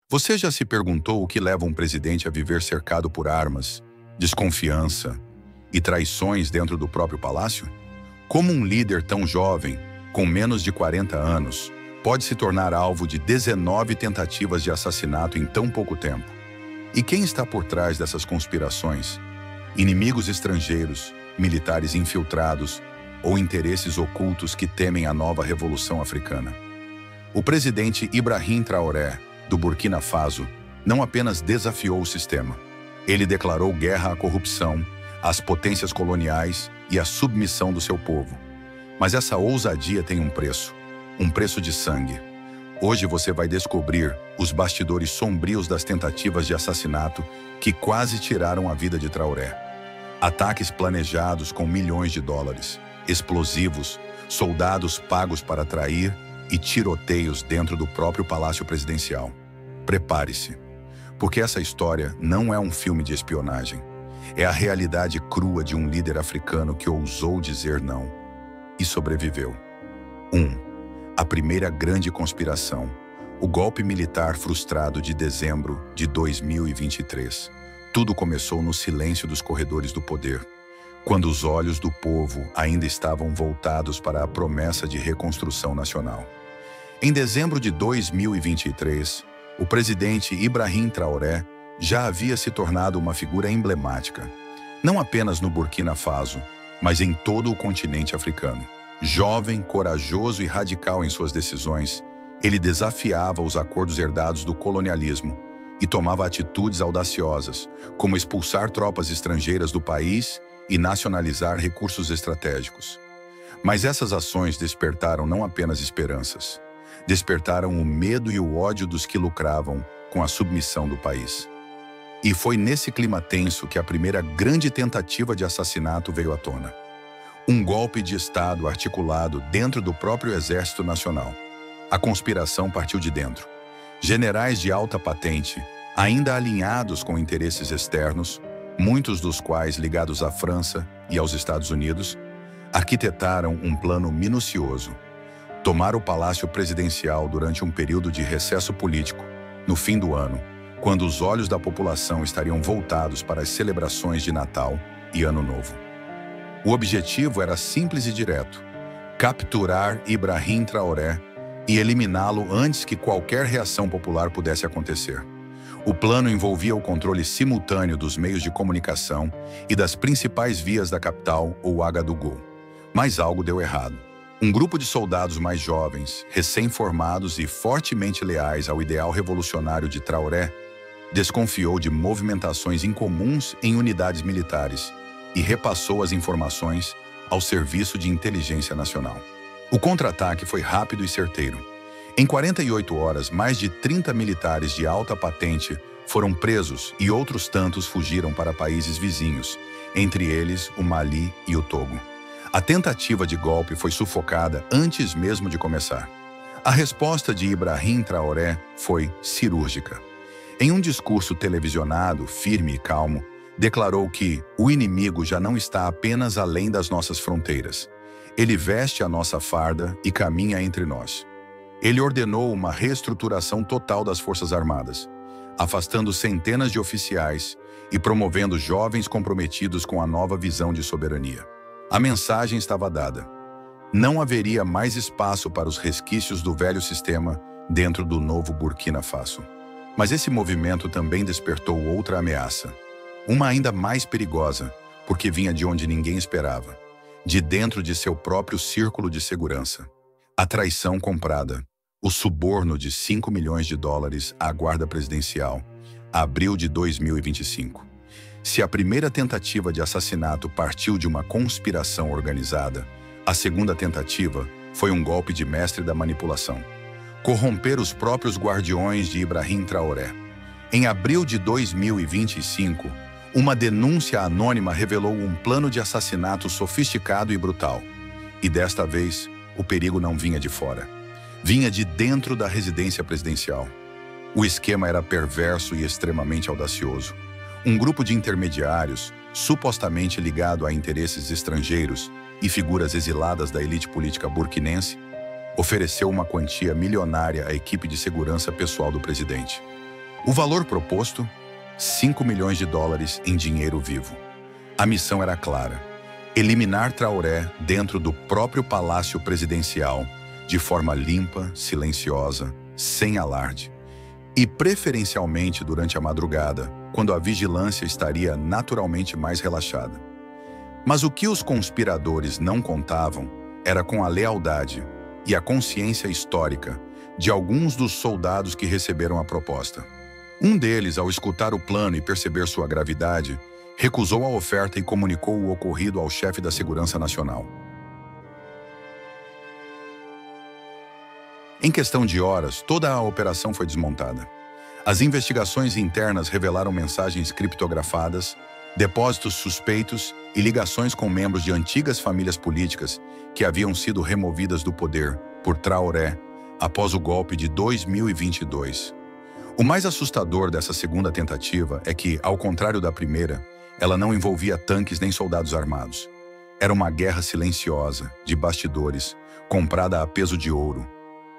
Você já se perguntou o que leva um presidente a viver cercado por armas, desconfiança e traições dentro do próprio palácio? Como um líder tão jovem, com menos de 40 anos, pode se tornar alvo de 19 tentativas de assassinato em tão pouco tempo? E quem está por trás dessas conspirações? Inimigos estrangeiros, militares infiltrados ou interesses ocultos que temem a nova revolução africana? O presidente Ibrahim Traoré, do Burkina Faso, não apenas desafiou o sistema. Ele declarou guerra à corrupção, às potências coloniais e à submissão do seu povo. Mas essa ousadia tem um preço de sangue. Hoje você vai descobrir os bastidores sombrios das tentativas de assassinato que quase tiraram a vida de Traoré. Ataques planejados com milhões de dólares, explosivos, soldados pagos para trair e tiroteios dentro do próprio Palácio Presidencial. Prepare-se, porque essa história não é um filme de espionagem. É a realidade crua de um líder africano que ousou dizer não e sobreviveu. 1. A primeira grande conspiração, o golpe militar frustrado de dezembro de 2023. Tudo começou no silêncio dos corredores do poder, quando os olhos do povo ainda estavam voltados para a promessa de reconstrução nacional. Em dezembro de 2023, o presidente Ibrahim Traoré já havia se tornado uma figura emblemática, não apenas no Burkina Faso, mas em todo o continente africano. Jovem, corajoso e radical em suas decisões, ele desafiava os acordos herdados do colonialismo e tomava atitudes audaciosas, como expulsar tropas estrangeiras do país e nacionalizar recursos estratégicos. Mas essas ações despertaram não apenas esperanças, despertaram o medo e o ódio dos que lucravam com a submissão do país. E foi nesse clima tenso que a primeira grande tentativa de assassinato veio à tona. Um golpe de Estado articulado dentro do próprio Exército Nacional. A conspiração partiu de dentro. Generais de alta patente, ainda alinhados com interesses externos, muitos dos quais ligados à França e aos Estados Unidos, arquitetaram um plano minucioso. Tomar o Palácio Presidencial durante um período de recesso político, no fim do ano, quando os olhos da população estariam voltados para as celebrações de Natal e Ano Novo. O objetivo era simples e direto: capturar Ibrahim Traoré e eliminá-lo antes que qualquer reação popular pudesse acontecer. O plano envolvia o controle simultâneo dos meios de comunicação e das principais vias da capital, Ouagadougou. Mas algo deu errado. Um grupo de soldados mais jovens, recém-formados e fortemente leais ao ideal revolucionário de Traoré, desconfiou de movimentações incomuns em unidades militares e repassou as informações ao Serviço de Inteligência Nacional. O contra-ataque foi rápido e certeiro. Em 48 horas, mais de 30 militares de alta patente foram presos e outros tantos fugiram para países vizinhos, entre eles o Mali e o Togo. A tentativa de golpe foi sufocada antes mesmo de começar. A resposta de Ibrahim Traoré foi cirúrgica. Em um discurso televisionado, firme e calmo, declarou que o inimigo já não está apenas além das nossas fronteiras. Ele veste a nossa farda e caminha entre nós. Ele ordenou uma reestruturação total das Forças Armadas, afastando centenas de oficiais e promovendo jovens comprometidos com a nova visão de soberania. A mensagem estava dada. Não haveria mais espaço para os resquícios do velho sistema dentro do novo Burkina Faso. Mas esse movimento também despertou outra ameaça. Uma ainda mais perigosa, porque vinha de onde ninguém esperava. De dentro de seu próprio círculo de segurança. A traição comprada. O suborno de 5 milhões de dólares à guarda presidencial. Abril de 2025. Se a primeira tentativa de assassinato partiu de uma conspiração organizada, a segunda tentativa foi um golpe de mestre da manipulação. Corromper os próprios guardiões de Ibrahim Traoré. Em abril de 2025, uma denúncia anônima revelou um plano de assassinato sofisticado e brutal. E desta vez, o perigo não vinha de fora. Vinha de dentro da residência presidencial. O esquema era perverso e extremamente audacioso. Um grupo de intermediários, supostamente ligado a interesses estrangeiros e figuras exiladas da elite política burkinense, ofereceu uma quantia milionária à equipe de segurança pessoal do presidente. O valor proposto? 5 milhões de dólares em dinheiro vivo. A missão era clara: eliminar Traoré dentro do próprio palácio presidencial, de forma limpa, silenciosa, sem alarde, e preferencialmente durante a madrugada, quando a vigilância estaria naturalmente mais relaxada. Mas o que os conspiradores não contavam era com a lealdade e a consciência histórica de alguns dos soldados que receberam a proposta. Um deles, ao escutar o plano e perceber sua gravidade, recusou a oferta e comunicou o ocorrido ao chefe da Segurança Nacional. Em questão de horas, toda a operação foi desmontada. As investigações internas revelaram mensagens criptografadas, depósitos suspeitos e ligações com membros de antigas famílias políticas que haviam sido removidas do poder por Traoré após o golpe de 2022. O mais assustador dessa segunda tentativa é que, ao contrário da primeira, ela não envolvia tanques nem soldados armados. Era uma guerra silenciosa, de bastidores, comprada a peso de ouro.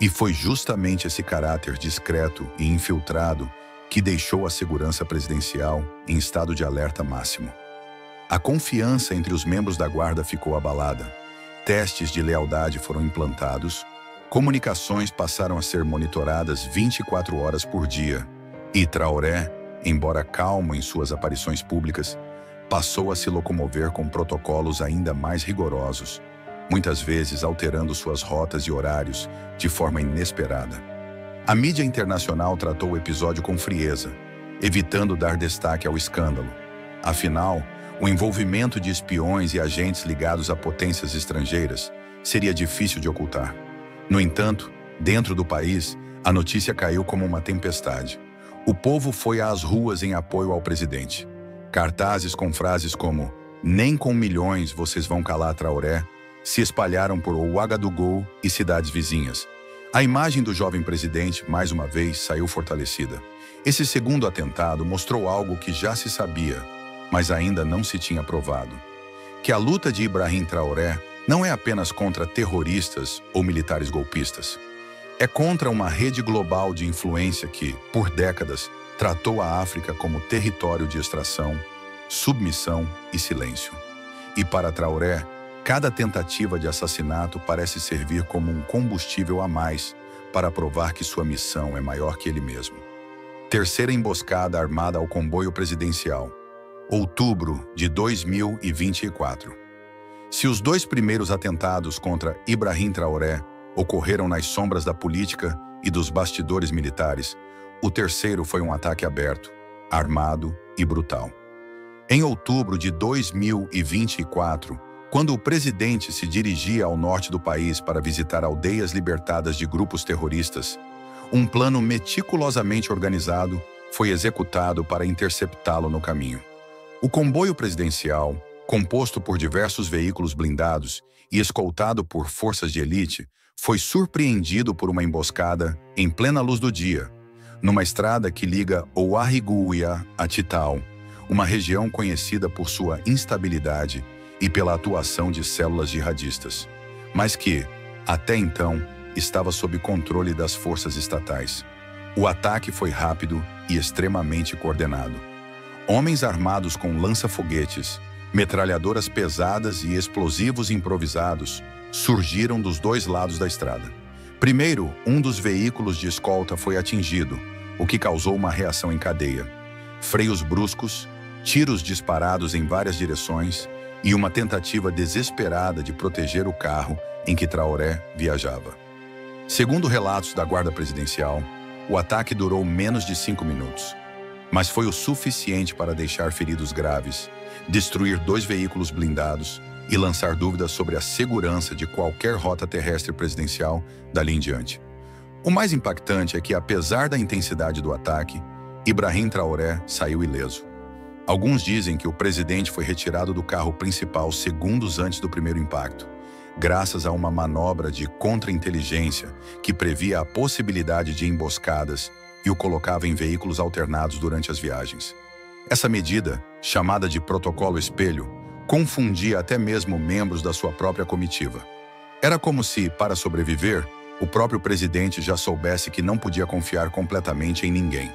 E foi justamente esse caráter discreto e infiltrado que deixou a segurança presidencial em estado de alerta máximo. A confiança entre os membros da guarda ficou abalada. Testes de lealdade foram implantados, comunicações passaram a ser monitoradas 24 horas por dia, e Traoré, embora calmo em suas aparições públicas, passou a se locomover com protocolos ainda mais rigorosos, muitas vezes alterando suas rotas e horários de forma inesperada. A mídia internacional tratou o episódio com frieza, evitando dar destaque ao escândalo. Afinal, o envolvimento de espiões e agentes ligados a potências estrangeiras seria difícil de ocultar. No entanto, dentro do país, a notícia caiu como uma tempestade. O povo foi às ruas em apoio ao presidente. Cartazes com frases como "Nem com milhões vocês vão calar Traoré" se espalharam por Ouagadougou e cidades vizinhas. A imagem do jovem presidente, mais uma vez, saiu fortalecida. Esse segundo atentado mostrou algo que já se sabia, mas ainda não se tinha provado: que a luta de Ibrahim Traoré não é apenas contra terroristas ou militares golpistas. É contra uma rede global de influência que, por décadas, tratou a África como território de extração, submissão e silêncio. E para Traoré, cada tentativa de assassinato parece servir como um combustível a mais para provar que sua missão é maior que ele mesmo. Terceira emboscada armada ao comboio presidencial. Outubro de 2024. Se os dois primeiros atentados contra Ibrahim Traoré ocorreram nas sombras da política e dos bastidores militares, o terceiro foi um ataque aberto, armado e brutal. Em outubro de 2024, quando o presidente se dirigia ao norte do país para visitar aldeias libertadas de grupos terroristas, um plano meticulosamente organizado foi executado para interceptá-lo no caminho. O comboio presidencial, composto por diversos veículos blindados e escoltado por forças de elite, foi surpreendido por uma emboscada em plena luz do dia, numa estrada que liga Ouarriguia a Titao, uma região conhecida por sua instabilidade e pela atuação de células jihadistas, mas que, até então, estava sob controle das forças estatais. O ataque foi rápido e extremamente coordenado. Homens armados com lança-foguetes, metralhadoras pesadas e explosivos improvisados surgiram dos dois lados da estrada. Primeiro, um dos veículos de escolta foi atingido, o que causou uma reação em cadeia. Freios bruscos, tiros disparados em várias direções e uma tentativa desesperada de proteger o carro em que Traoré viajava. Segundo relatos da Guarda Presidencial, o ataque durou menos de 5 minutos, mas foi o suficiente para deixar feridos graves, destruir 2 veículos blindados e lançar dúvidas sobre a segurança de qualquer rota terrestre presidencial dali em diante. O mais impactante é que, apesar da intensidade do ataque, Ibrahim Traoré saiu ileso. Alguns dizem que o presidente foi retirado do carro principal segundos antes do primeiro impacto, graças a uma manobra de contra-inteligência que previa a possibilidade de emboscadas e o colocava em veículos alternados durante as viagens. Essa medida, chamada de protocolo espelho, confundia até mesmo membros da sua própria comitiva. Era como se, para sobreviver, o próprio presidente já soubesse que não podia confiar completamente em ninguém.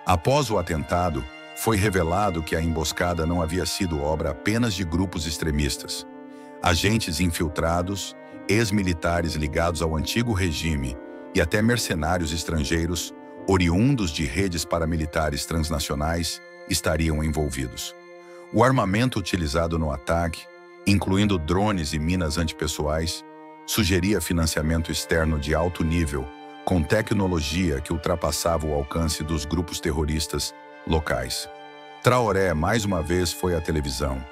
Após o atentado, foi revelado que a emboscada não havia sido obra apenas de grupos extremistas. Agentes infiltrados, ex-militares ligados ao antigo regime e até mercenários estrangeiros, oriundos de redes paramilitares transnacionais, estariam envolvidos. O armamento utilizado no ataque, incluindo drones e minas antipessoais, sugeria financiamento externo de alto nível, com tecnologia que ultrapassava o alcance dos grupos terroristas locais. Traoré mais uma vez foi à televisão,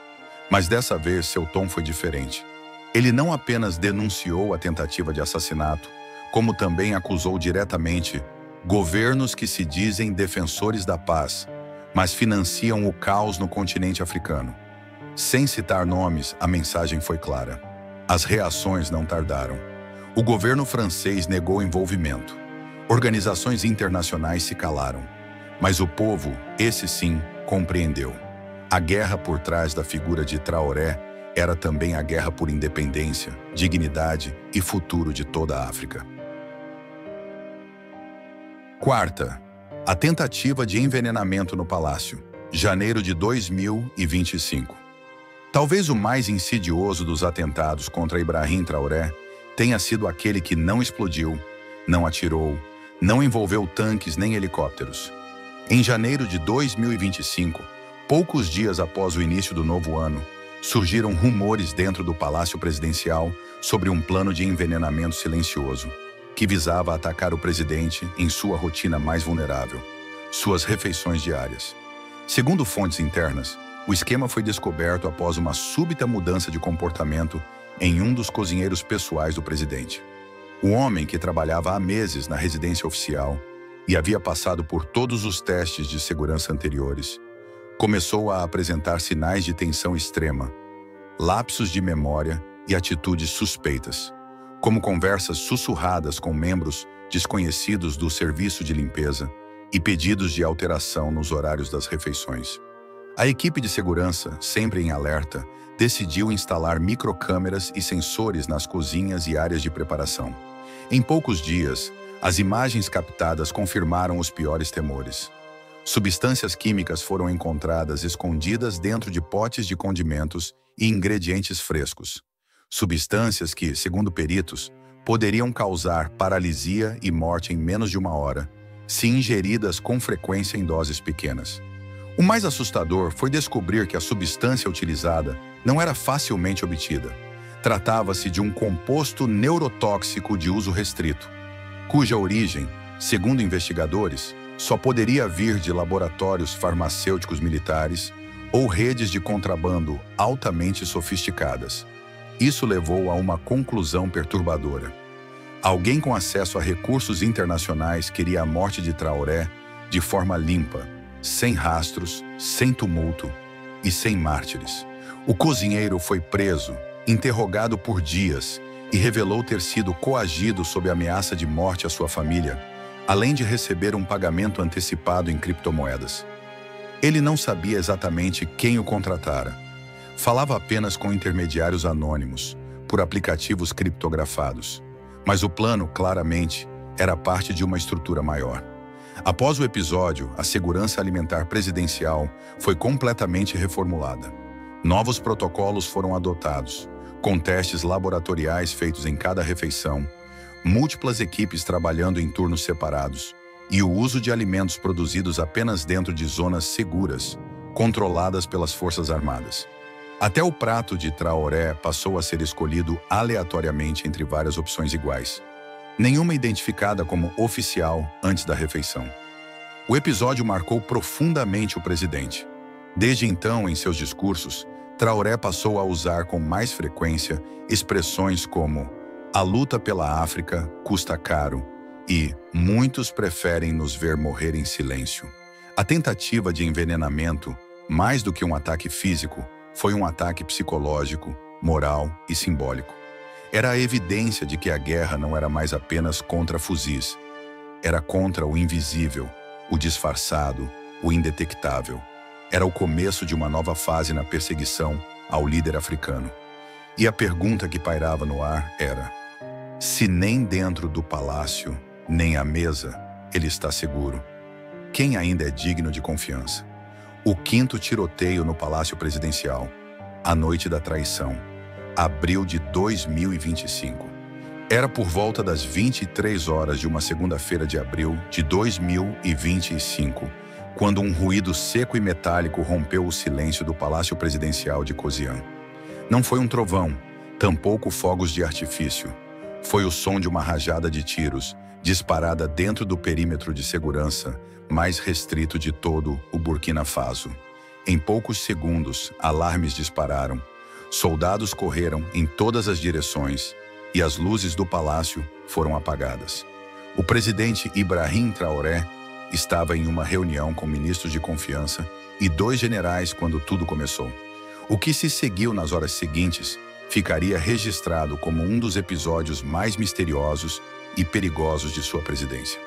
mas dessa vez seu tom foi diferente. Ele não apenas denunciou a tentativa de assassinato, como também acusou diretamente governos que se dizem defensores da paz, mas financiam o caos no continente africano. Sem citar nomes, a mensagem foi clara. As reações não tardaram. O governo francês negou envolvimento. Organizações internacionais se calaram. Mas o povo, esse sim, compreendeu. A guerra por trás da figura de Traoré era também a guerra por independência, dignidade e futuro de toda a África. Quarta, a tentativa de envenenamento no palácio, janeiro de 2025. Talvez o mais insidioso dos atentados contra Ibrahim Traoré tenha sido aquele que não explodiu, não atirou, não envolveu tanques nem helicópteros. Em janeiro de 2025, poucos dias após o início do novo ano, surgiram rumores dentro do Palácio Presidencial sobre um plano de envenenamento silencioso, que visava atacar o presidente em sua rotina mais vulnerável, suas refeições diárias. Segundo fontes internas, o esquema foi descoberto após uma súbita mudança de comportamento em um dos cozinheiros pessoais do presidente. O homem, que trabalhava há meses na residência oficial e havia passado por todos os testes de segurança anteriores, começou a apresentar sinais de tensão extrema, lapsos de memória e atitudes suspeitas, como conversas sussurradas com membros desconhecidos do serviço de limpeza e pedidos de alteração nos horários das refeições. A equipe de segurança, sempre em alerta, decidiu instalar microcâmeras e sensores nas cozinhas e áreas de preparação. Em poucos dias, as imagens captadas confirmaram os piores temores. Substâncias químicas foram encontradas escondidas dentro de potes de condimentos e ingredientes frescos. Substâncias que, segundo peritos, poderiam causar paralisia e morte em menos de uma hora, se ingeridas com frequência em doses pequenas. O mais assustador foi descobrir que a substância utilizada não era facilmente obtida. Tratava-se de um composto neurotóxico de uso restrito, cuja origem, segundo investigadores, só poderia vir de laboratórios farmacêuticos militares ou redes de contrabando altamente sofisticadas. Isso levou a uma conclusão perturbadora. Alguém com acesso a recursos internacionais queria a morte de Traoré de forma limpa, sem rastros, sem tumulto e sem mártires. O cozinheiro foi preso, interrogado por dias e revelou ter sido coagido sob ameaça de morte à sua família, além de receber um pagamento antecipado em criptomoedas. Ele não sabia exatamente quem o contratara. Falava apenas com intermediários anônimos, por aplicativos criptografados. Mas o plano, claramente, era parte de uma estrutura maior. Após o episódio, a segurança alimentar presidencial foi completamente reformulada. Novos protocolos foram adotados, com testes laboratoriais feitos em cada refeição, múltiplas equipes trabalhando em turnos separados e o uso de alimentos produzidos apenas dentro de zonas seguras, controladas pelas Forças Armadas. Até o prato de Traoré passou a ser escolhido aleatoriamente entre várias opções iguais, nenhuma identificada como oficial antes da refeição. O episódio marcou profundamente o presidente. Desde então, em seus discursos, Traoré passou a usar com mais frequência expressões como "a luta pela África custa caro" e "muitos preferem nos ver morrer em silêncio". A tentativa de envenenamento, mais do que um ataque físico, foi um ataque psicológico, moral e simbólico. Era a evidência de que a guerra não era mais apenas contra fuzis. Era contra o invisível, o disfarçado, o indetectável. Era o começo de uma nova fase na perseguição ao líder africano. E a pergunta que pairava no ar era: se nem dentro do palácio, nem à mesa, ele está seguro? quem ainda é digno de confiança. O quinto tiroteio no Palácio Presidencial, a noite da traição, abril de 2025. Era por volta das 23 horas de uma segunda-feira de abril de 2025, quando um ruído seco e metálico rompeu o silêncio do Palácio Presidencial de Cozian. Não foi um trovão, tampouco fogos de artifício. Foi o som de uma rajada de tiros, disparada dentro do perímetro de segurança mais restrito de todo o Burkina Faso. Em poucos segundos, alarmes dispararam, soldados correram em todas as direções e as luzes do palácio foram apagadas. O presidente Ibrahim Traoré estava em uma reunião com ministros de confiança e 2 generais quando tudo começou. O que se seguiu nas horas seguintes ficaria registrado como um dos episódios mais misteriosos e perigosos de sua presidência.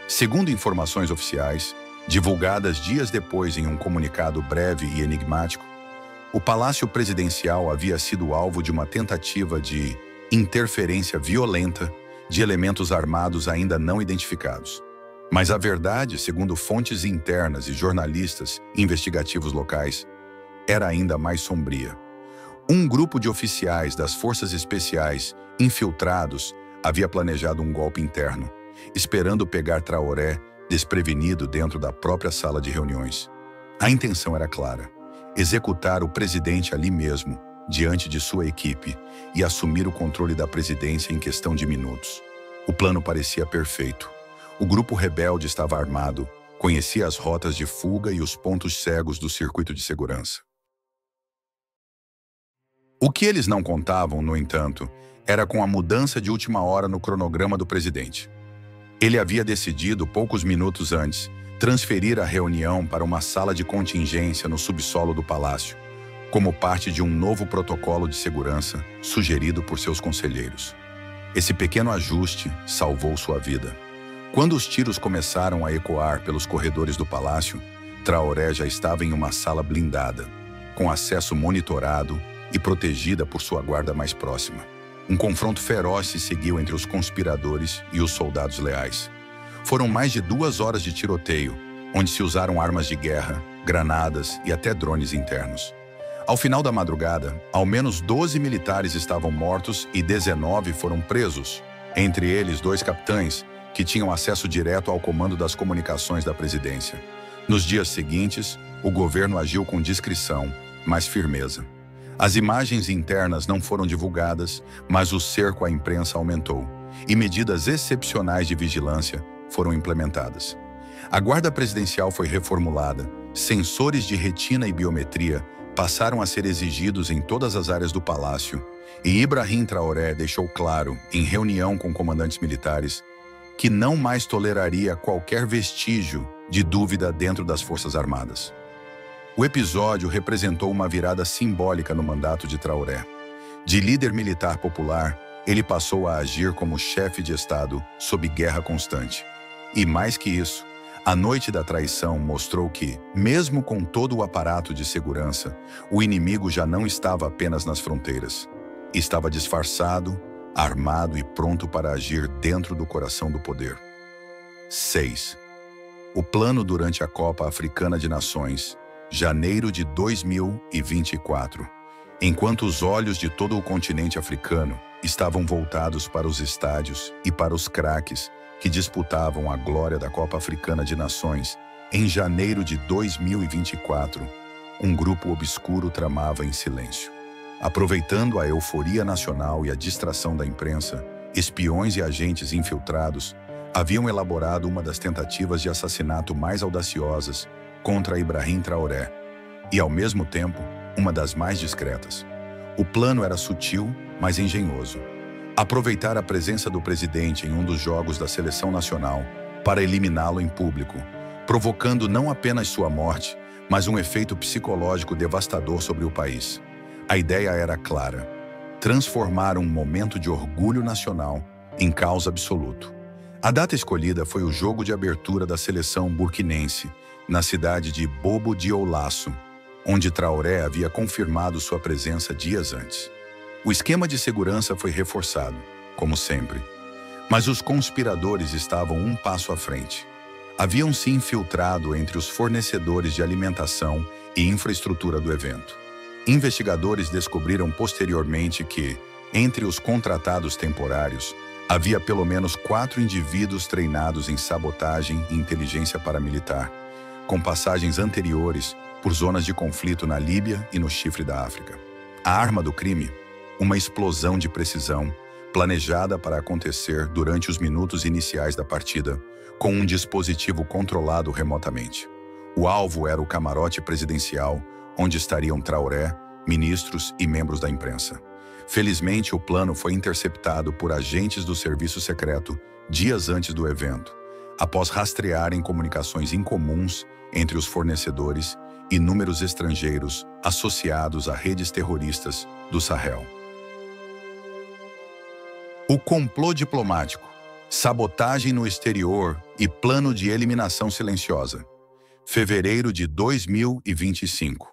Segundo informações oficiais, divulgadas dias depois em um comunicado breve e enigmático, o Palácio Presidencial havia sido alvo de uma tentativa de interferência violenta de elementos armados ainda não identificados. Mas a verdade, segundo fontes internas e jornalistas investigativos locais, era ainda mais sombria. Um grupo de oficiais das Forças Especiais infiltrados havia planejado um golpe interno, esperando pegar Traoré desprevenido dentro da própria sala de reuniões. A intenção era clara: executar o presidente ali mesmo, diante de sua equipe, e assumir o controle da presidência em questão de minutos. O plano parecia perfeito. O grupo rebelde estava armado, conhecia as rotas de fuga e os pontos cegos do circuito de segurança. O que eles não contavam, no entanto, era com a mudança de última hora no cronograma do presidente. Ele havia decidido, poucos minutos antes, transferir a reunião para uma sala de contingência no subsolo do palácio, como parte de um novo protocolo de segurança sugerido por seus conselheiros. Esse pequeno ajuste salvou sua vida. Quando os tiros começaram a ecoar pelos corredores do palácio, Traoré já estava em uma sala blindada, com acesso monitorado e protegida por sua guarda mais próxima. Um confronto feroz se seguiu entre os conspiradores e os soldados leais. Foram mais de 2 horas de tiroteio, onde se usaram armas de guerra, granadas e até drones internos. Ao final da madrugada, ao menos 12 militares estavam mortos e 19 foram presos, entre eles 2 capitães, que tinham acesso direto ao comando das comunicações da presidência. Nos dias seguintes, o governo agiu com discrição, mas firmeza. As imagens internas não foram divulgadas, mas o cerco à imprensa aumentou, e medidas excepcionais de vigilância foram implementadas. A guarda presidencial foi reformulada, sensores de retina e biometria passaram a ser exigidos em todas as áreas do palácio, e Ibrahim Traoré deixou claro, em reunião com comandantes militares, que não mais toleraria qualquer vestígio de dúvida dentro das Forças Armadas. O episódio representou uma virada simbólica no mandato de Traoré. De líder militar popular, ele passou a agir como chefe de Estado sob guerra constante. E mais que isso, a noite da traição mostrou que, mesmo com todo o aparato de segurança, o inimigo já não estava apenas nas fronteiras. Estava disfarçado, armado e pronto para agir dentro do coração do poder. 6. O plano durante a Copa Africana de Nações, janeiro de 2024. Enquanto os olhos de todo o continente africano estavam voltados para os estádios e para os craques que disputavam a glória da Copa Africana de Nações, em janeiro de 2024, um grupo obscuro tramava em silêncio. Aproveitando a euforia nacional e a distração da imprensa, espiões e agentes infiltrados haviam elaborado uma das tentativas de assassinato mais audaciosas contra Ibrahim Traoré, e, ao mesmo tempo, uma das mais discretas. O plano era sutil, mas engenhoso. Aproveitar a presença do presidente em um dos jogos da seleção nacional para eliminá-lo em público, provocando não apenas sua morte, mas um efeito psicológico devastador sobre o país. A ideia era clara: transformar um momento de orgulho nacional em caos absoluto. A data escolhida foi o jogo de abertura da seleção burkinense, na cidade de Bobo Dioulasso, onde Traoré havia confirmado sua presença dias antes. O esquema de segurança foi reforçado, como sempre, mas os conspiradores estavam um passo à frente. haviam se infiltrado entre os fornecedores de alimentação e infraestrutura do evento. Investigadores descobriram posteriormente que, entre os contratados temporários, havia pelo menos 4 indivíduos treinados em sabotagem e inteligência paramilitar, com passagens anteriores por zonas de conflito na Líbia e no Chifre da África. A arma do crime, uma explosão de precisão, planejada para acontecer durante os minutos iniciais da partida, com um dispositivo controlado remotamente. O alvo era o camarote presidencial, onde estariam Traoré, ministros e membros da imprensa. Felizmente, o plano foi interceptado por agentes do serviço secreto dias antes do evento, após rastrearem comunicações incomuns entre os fornecedores e números estrangeiros associados a redes terroristas do Sahel. O complô diplomático, sabotagem no exterior e plano de eliminação silenciosa. Fevereiro de 2025.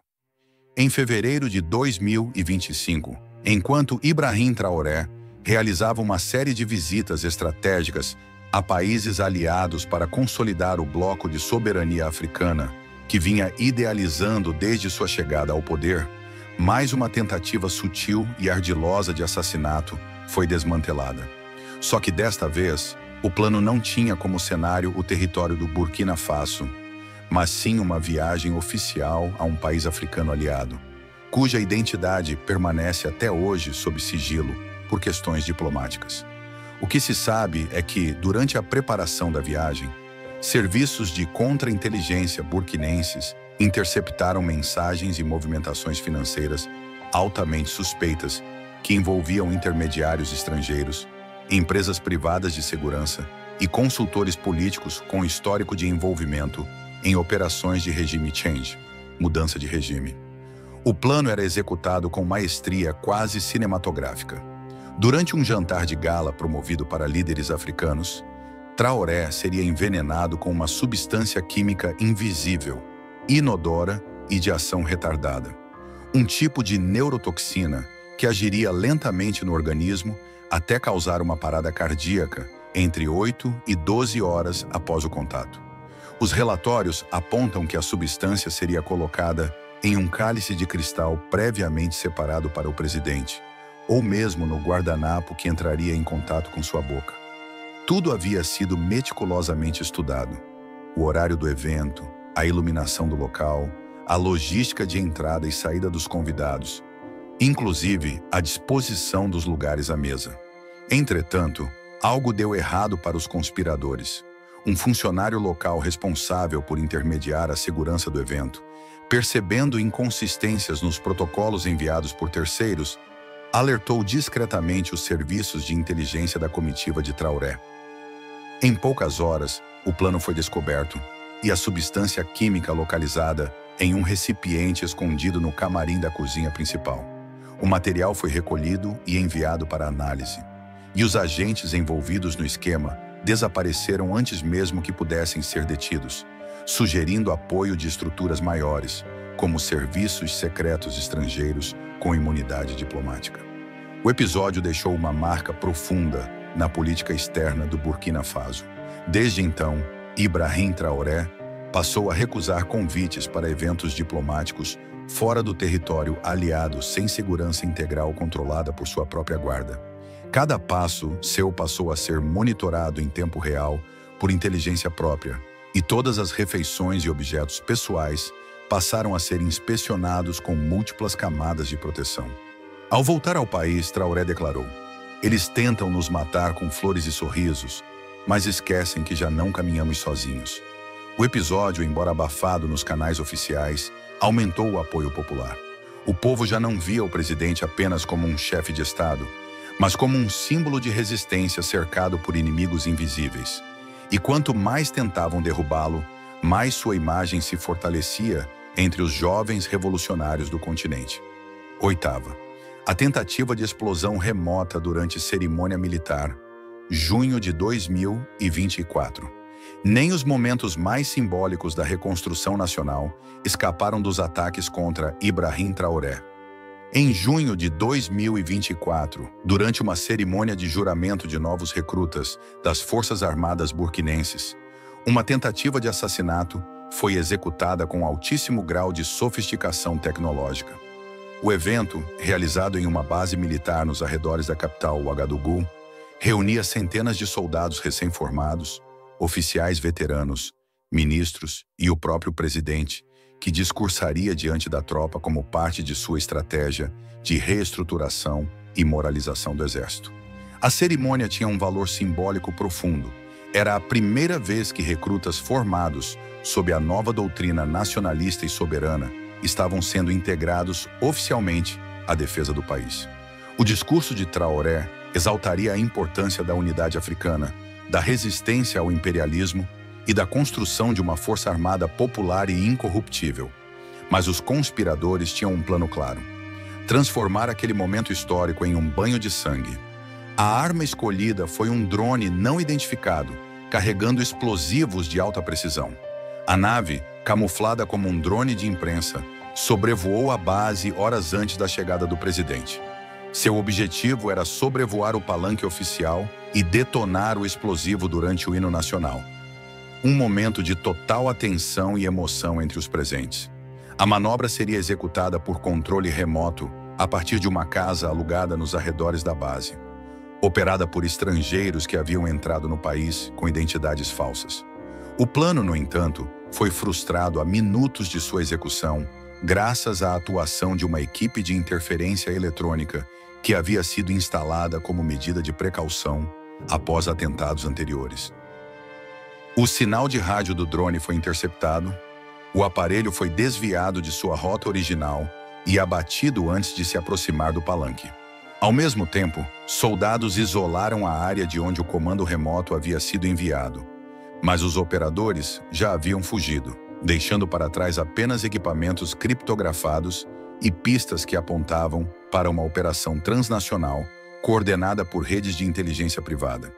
Em fevereiro de 2025, enquanto Ibrahim Traoré realizava uma série de visitas estratégicas a países aliados para consolidar o bloco de soberania africana, que vinha idealizando desde sua chegada ao poder, mais uma tentativa sutil e ardilosa de assassinato foi desmantelada. Só que desta vez, o plano não tinha como cenário o território do Burkina Faso, mas sim uma viagem oficial a um país africano aliado, cuja identidade permanece até hoje sob sigilo por questões diplomáticas. O que se sabe é que, durante a preparação da viagem, serviços de contra-inteligência burkinenses interceptaram mensagens e movimentações financeiras altamente suspeitas que envolviam intermediários estrangeiros, empresas privadas de segurança e consultores políticos com histórico de envolvimento em operações de regime change, mudança de regime. O plano era executado com maestria quase cinematográfica. Durante um jantar de gala promovido para líderes africanos, Traoré seria envenenado com uma substância química invisível, inodora e de ação retardada. Um tipo de neurotoxina que agiria lentamente no organismo até causar uma parada cardíaca entre 8 e 12 horas após o contato. Os relatórios apontam que a substância seria colocada em um cálice de cristal previamente separado para o presidente, ou mesmo no guardanapo que entraria em contato com sua boca. Tudo havia sido meticulosamente estudado. O horário do evento, a iluminação do local, a logística de entrada e saída dos convidados, inclusive a disposição dos lugares à mesa. Entretanto, algo deu errado para os conspiradores. Um funcionário local responsável por intermediar a segurança do evento, percebendo inconsistências nos protocolos enviados por terceiros, alertou discretamente os serviços de inteligência da comitiva de Traoré. Em poucas horas, o plano foi descoberto e a substância química localizada em um recipiente escondido no camarim da cozinha principal. O material foi recolhido e enviado para análise, e os agentes envolvidos no esquema desapareceram antes mesmo que pudessem ser detidos, sugerindo apoio de estruturas maiores, como serviços secretos estrangeiros com imunidade diplomática. O episódio deixou uma marca profunda na política externa do Burkina Faso. Desde então, Ibrahim Traoré passou a recusar convites para eventos diplomáticos fora do território aliado sem segurança integral controlada por sua própria guarda. Cada passo seu passou a ser monitorado em tempo real por inteligência própria, e todas as refeições e objetos pessoais passaram a ser inspecionados com múltiplas camadas de proteção. Ao voltar ao país, Traoré declarou: "Eles tentam nos matar com flores e sorrisos, mas esquecem que já não caminhamos sozinhos." O episódio, embora abafado nos canais oficiais, aumentou o apoio popular. O povo já não via o presidente apenas como um chefe de Estado, mas como um símbolo de resistência cercado por inimigos invisíveis. E quanto mais tentavam derrubá-lo, mais sua imagem se fortalecia entre os jovens revolucionários do continente. Oitava, a tentativa de explosão remota durante cerimônia militar, junho de 2024. Nem os momentos mais simbólicos da reconstrução nacional escaparam dos ataques contra Ibrahim Traoré. Em junho de 2024, durante uma cerimônia de juramento de novos recrutas das Forças Armadas burkinenses, Uma tentativa de assassinato foi executada com altíssimo grau de sofisticação tecnológica. O evento, realizado em uma base militar nos arredores da capital Ouagadougou, reunia centenas de soldados recém-formados, oficiais veteranos, ministros e o próprio presidente, que discursaria diante da tropa como parte de sua estratégia de reestruturação e moralização do exército. A cerimônia tinha um valor simbólico profundo. Era a primeira vez que recrutas formados sob a nova doutrina nacionalista e soberana estavam sendo integrados oficialmente à defesa do país. O discurso de Traoré exaltaria a importância da unidade africana, da resistência ao imperialismo e da construção de uma força armada popular e incorruptível. Mas os conspiradores tinham um plano claro: transformar aquele momento histórico em um banho de sangue. A arma escolhida foi um drone não identificado, carregando explosivos de alta precisão. A nave, camuflada como um drone de imprensa, sobrevoou a base horas antes da chegada do presidente. Seu objetivo era sobrevoar o palanque oficial e detonar o explosivo durante o hino nacional. Um momento de total atenção e emoção entre os presentes. A manobra seria executada por controle remoto a partir de uma casa alugada nos arredores da base, operada por estrangeiros que haviam entrado no país com identidades falsas. O plano, no entanto, foi frustrado a minutos de sua execução, graças à atuação de uma equipe de interferência eletrônica que havia sido instalada como medida de precaução após atentados anteriores. O sinal de rádio do drone foi interceptado, o aparelho foi desviado de sua rota original e abatido antes de se aproximar do palanque. Ao mesmo tempo, soldados isolaram a área de onde o comando remoto havia sido enviado, mas os operadores já haviam fugido, deixando para trás apenas equipamentos criptografados e pistas que apontavam para uma operação transnacional coordenada por redes de inteligência privada.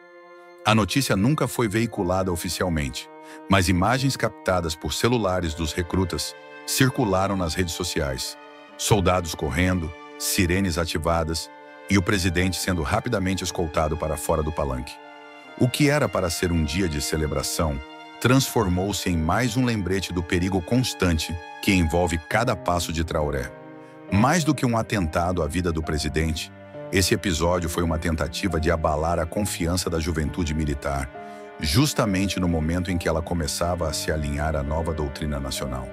A notícia nunca foi veiculada oficialmente, mas imagens captadas por celulares dos recrutas circularam nas redes sociais. Soldados correndo, sirenes ativadas e o presidente sendo rapidamente escoltado para fora do palanque. O que era para ser um dia de celebração transformou-se em mais um lembrete do perigo constante que envolve cada passo de Traoré. Mais do que um atentado à vida do presidente, esse episódio foi uma tentativa de abalar a confiança da juventude militar, justamente no momento em que ela começava a se alinhar à nova doutrina nacional.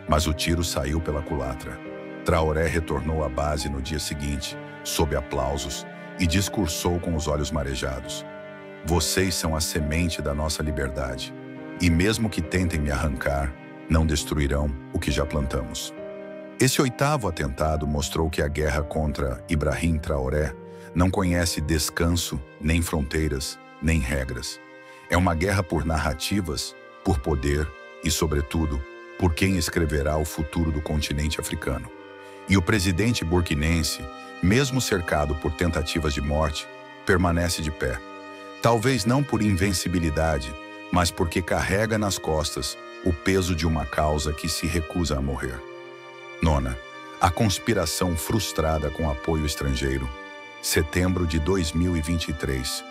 Mas o tiro saiu pela culatra. Traoré retornou à base no dia seguinte, sob aplausos, e discursou com os olhos marejados: "Vocês são a semente da nossa liberdade, e mesmo que tentem me arrancar, não destruirão o que já plantamos." Esse 8º atentado mostrou que a guerra contra Ibrahim Traoré não conhece descanso, nem fronteiras, nem regras. É uma guerra por narrativas, por poder e, sobretudo, por quem escreverá o futuro do continente africano. E o presidente burkinense, mesmo cercado por tentativas de morte, permanece de pé. Talvez não por invencibilidade, mas porque carrega nas costas o peso de uma causa que se recusa a morrer. 9. A conspiração frustrada com apoio estrangeiro. Setembro de 2023.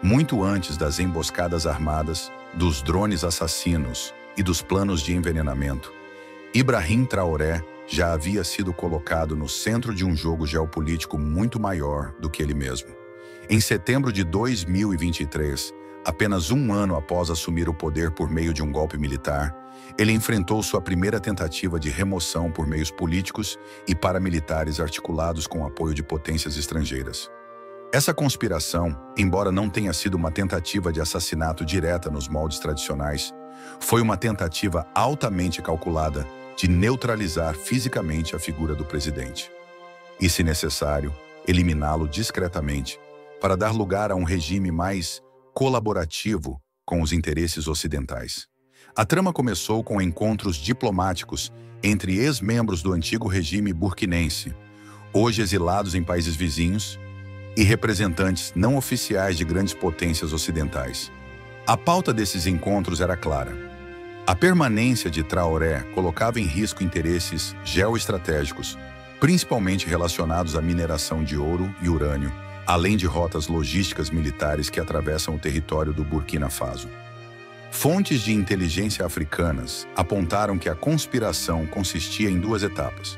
Muito antes das emboscadas armadas, dos drones assassinos e dos planos de envenenamento, Ibrahim Traoré já havia sido colocado no centro de um jogo geopolítico muito maior do que ele mesmo. Em setembro de 2023, apenas um ano após assumir o poder por meio de um golpe militar, ele enfrentou sua primeira tentativa de remoção por meios políticos e paramilitares articulados com o apoio de potências estrangeiras. Essa conspiração, embora não tenha sido uma tentativa de assassinato direta nos moldes tradicionais, foi uma tentativa altamente calculada de neutralizar fisicamente a figura do presidente. E, se necessário, eliminá-lo discretamente, para dar lugar a um regime mais colaborativo com os interesses ocidentais. A trama começou com encontros diplomáticos entre ex-membros do antigo regime burkinense, hoje exilados em países vizinhos, e representantes não oficiais de grandes potências ocidentais. A pauta desses encontros era clara. A permanência de Traoré colocava em risco interesses geoestratégicos, principalmente relacionados à mineração de ouro e urânio, além de rotas logísticas militares que atravessam o território do Burkina Faso. Fontes de inteligência africanas apontaram que a conspiração consistia em duas etapas.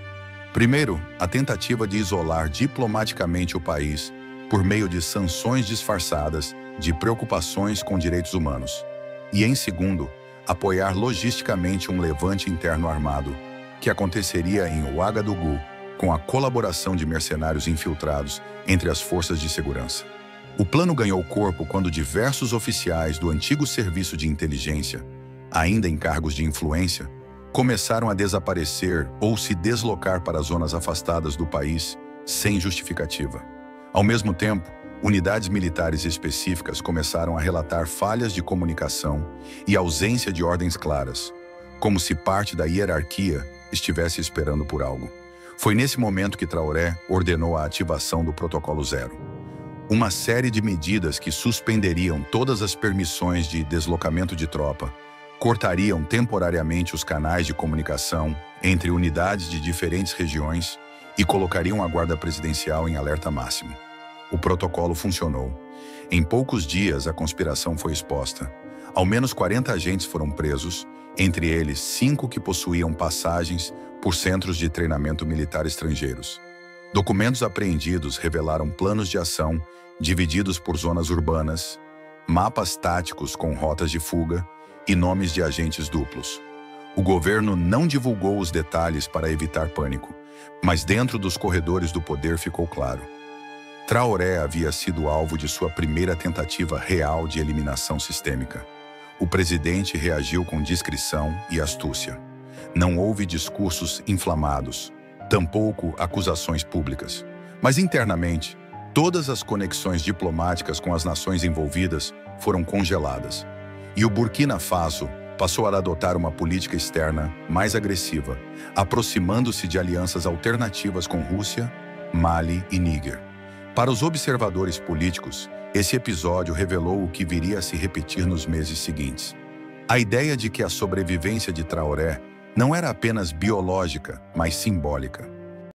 Primeiro, a tentativa de isolar diplomaticamente o país por meio de sanções disfarçadas de preocupações com direitos humanos. E, em segundo, apoiar logisticamente um levante interno armado, que aconteceria em Ouagadougou, com a colaboração de mercenários infiltrados entre as forças de segurança. O plano ganhou corpo quando diversos oficiais do antigo serviço de inteligência, ainda em cargos de influência, começaram a desaparecer ou se deslocar para zonas afastadas do país sem justificativa. Ao mesmo tempo, unidades militares específicas começaram a relatar falhas de comunicação e ausência de ordens claras, como se parte da hierarquia estivesse esperando por algo. Foi nesse momento que Traoré ordenou a ativação do Protocolo Zero, uma série de medidas que suspenderiam todas as permissões de deslocamento de tropa, cortariam temporariamente os canais de comunicação entre unidades de diferentes regiões e colocariam a Guarda Presidencial em alerta máximo. O protocolo funcionou. Em poucos dias, a conspiração foi exposta. Ao menos 40 agentes foram presos, entre eles 5 que possuíam passagens por centros de treinamento militar estrangeiros. Documentos apreendidos revelaram planos de ação divididos por zonas urbanas, mapas táticos com rotas de fuga e nomes de agentes duplos. O governo não divulgou os detalhes para evitar pânico, mas dentro dos corredores do poder ficou claro. Traoré havia sido alvo de sua primeira tentativa real de eliminação sistêmica. O presidente reagiu com discrição e astúcia. Não houve discursos inflamados, tampouco acusações públicas. Mas internamente, todas as conexões diplomáticas com as nações envolvidas foram congeladas. E o Burkina Faso passou a adotar uma política externa mais agressiva, aproximando-se de alianças alternativas com Rússia, Mali e Níger. Para os observadores políticos, esse episódio revelou o que viria a se repetir nos meses seguintes. A ideia de que a sobrevivência de Traoré não era apenas biológica, mas simbólica.